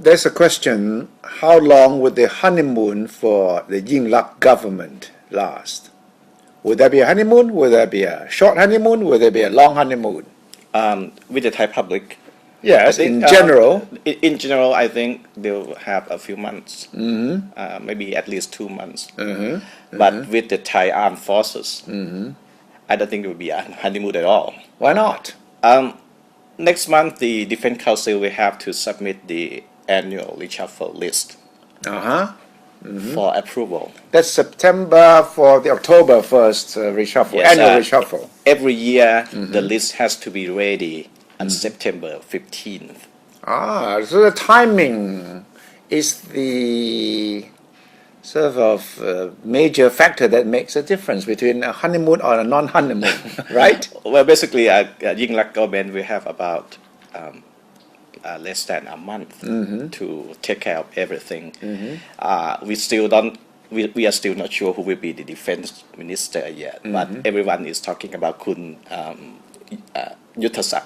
there's a question, how long would the honeymoon for the Yingluck government last? Would there be a honeymoon? Would there be a short honeymoon? Would there be a long honeymoon? With the Thai public, Yes, think, in general. in general, I think they'll have a few months, maybe at least 2 months. But with the Thai armed forces, I don't think it will be a honeymoon at all. Why not? Next month, the Defense Council will have to submit the annual reshuffle list for approval. That's September for the October 1st reshuffle, Yes, annual reshuffle. Every year, the list has to be ready on September 15th. So the timing is the sort of major factor that makes a difference between a honeymoon or a non-honeymoon, right? Well, basically, Yingluck government will have about less than a month to take care of everything. We are still not sure who will be the defense minister yet, but everyone is talking about Kun Yuttasak.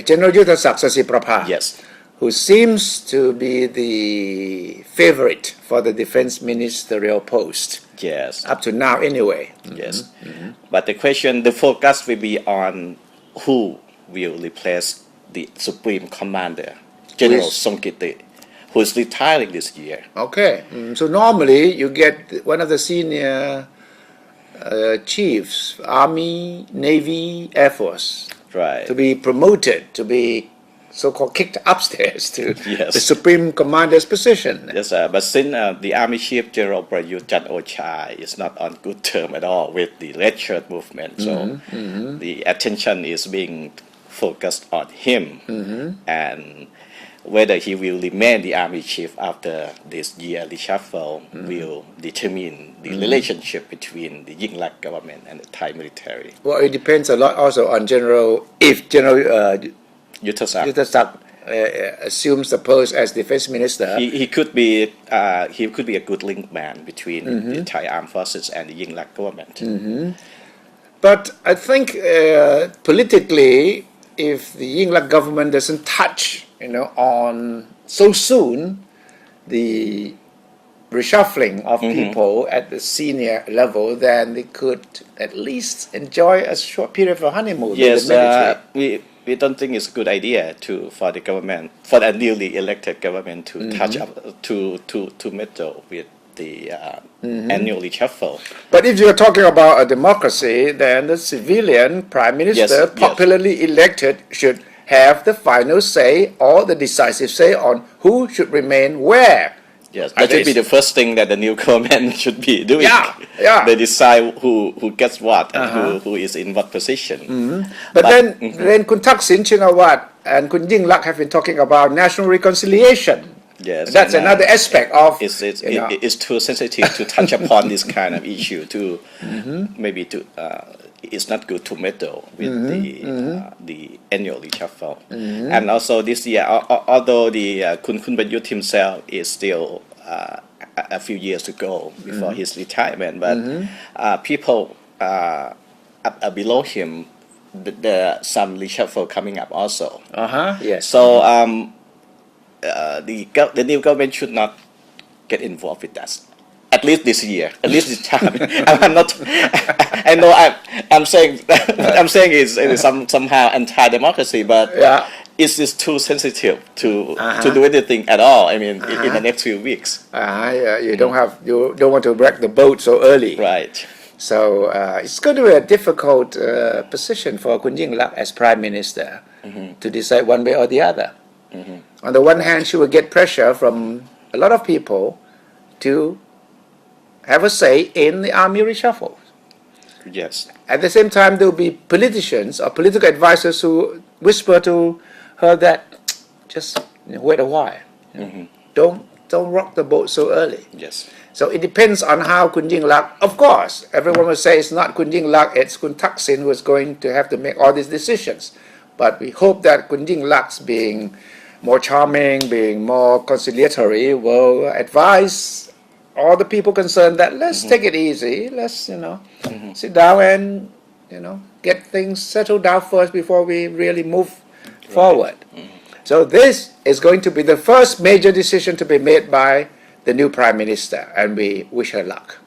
General Yuttasak Sasiprabha. Yes. Who seems to be the favorite for the defense ministerial post. Yes. Up to now, anyway. Yes. But the focus will be on who will replace the Supreme Commander, General Songkiti, who is retiring this year. Okay. So normally you get one of the senior chiefs, Army, Navy, Air Force, right, to be promoted, to be so-called kicked upstairs to yes, the Supreme Commander's position. Yes, but since the Army Chief General Prayut Chan-o-cha is not on good term at all with the Red Shirt movement, so the attention is being focused on him, and whether he will remain the Army Chief after this year reshuffle will determine the relationship between the Yingluck government and the Thai military. Well, it depends a lot also on General Yuttasak assumes the post as defense minister. He could be a good link man between the Thai armed forces and the Yingluck government. But I think politically, if the Yingluck government doesn't touch, on so soon the reshuffling of people at the senior level, then they could at least enjoy a short period of a honeymoon. Yes, we don't think it's a good idea for the government, for the newly elected government to touch up to meddle with the annual reshuffle. But if you're talking about a democracy, then the civilian prime minister, popularly elected, should have the final say or the decisive say on who should remain where. Yes, that should be the first thing that the new government should be doing. Yeah. They decide who gets what and who is in what position. But then Kun Thaksin Shinawatra and Kun Yingluck have been talking about national reconciliation. Yes, that's another aspect of. It's too sensitive to touch upon this kind of issue. Maybe it's not good to meddle with the annual reshuffle. And also this year, although the Kun Prayut himself is still a few years to go before his retirement, but people below him, there are some reshuffle coming up also. Yes. So the new government should not get involved with that. At least this year, at least this time. I'm not. I know. I'm saying. I'm saying it's somehow anti-democracy, but it's just too sensitive to do anything at all. I mean, in the next few weeks. You don't want to wreck the boat so early. Right. So it's going to be a difficult position for Kun Yingluck as prime minister to decide one way or the other. On the one hand, she will get pressure from a lot of people to have a say in the army reshuffle. Yes. At the same time, there will be politicians or political advisors who whisper to her that just wait a while. Don't rock the boat so early. Yes. So it depends on how Kun Yingluck. Of course, everyone will say it's not Kun Yingluck, it's Kun Thaksin who is going to have to make all these decisions. But we hope that Kun Yingluck, being more charming, being more conciliatory, will advise all the people concerned that let's take it easy. Let's sit down and get things settled down first before we really move forward. So this is going to be the first major decision to be made by the new Prime Minister, and we wish her luck.